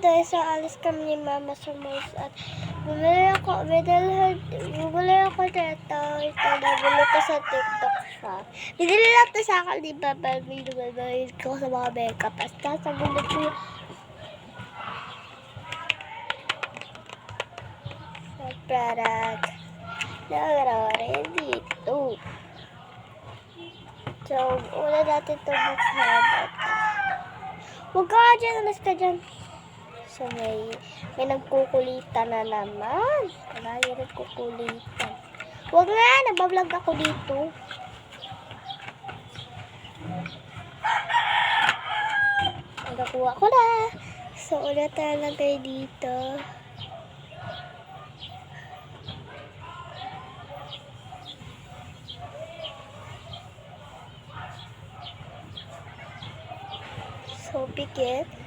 dahil sa alis kami ni Mama sa malls at bumili ako dito. Ito, nabili ko sa TikTok shop. Binili lang ito sa akin ni Papa. Binili ko sa mga makeup. At sasagulit ko yung sa product. Nagararin dito. So, una natin ito buksan. Huwag ka dyan, alas ka dyan. So, may nagkukulitan na naman. Marami nagkukulitan. Huwag nga, nagbablog ako dito. Nagakuha ko na. So, ulit talagay dito. So, pikit.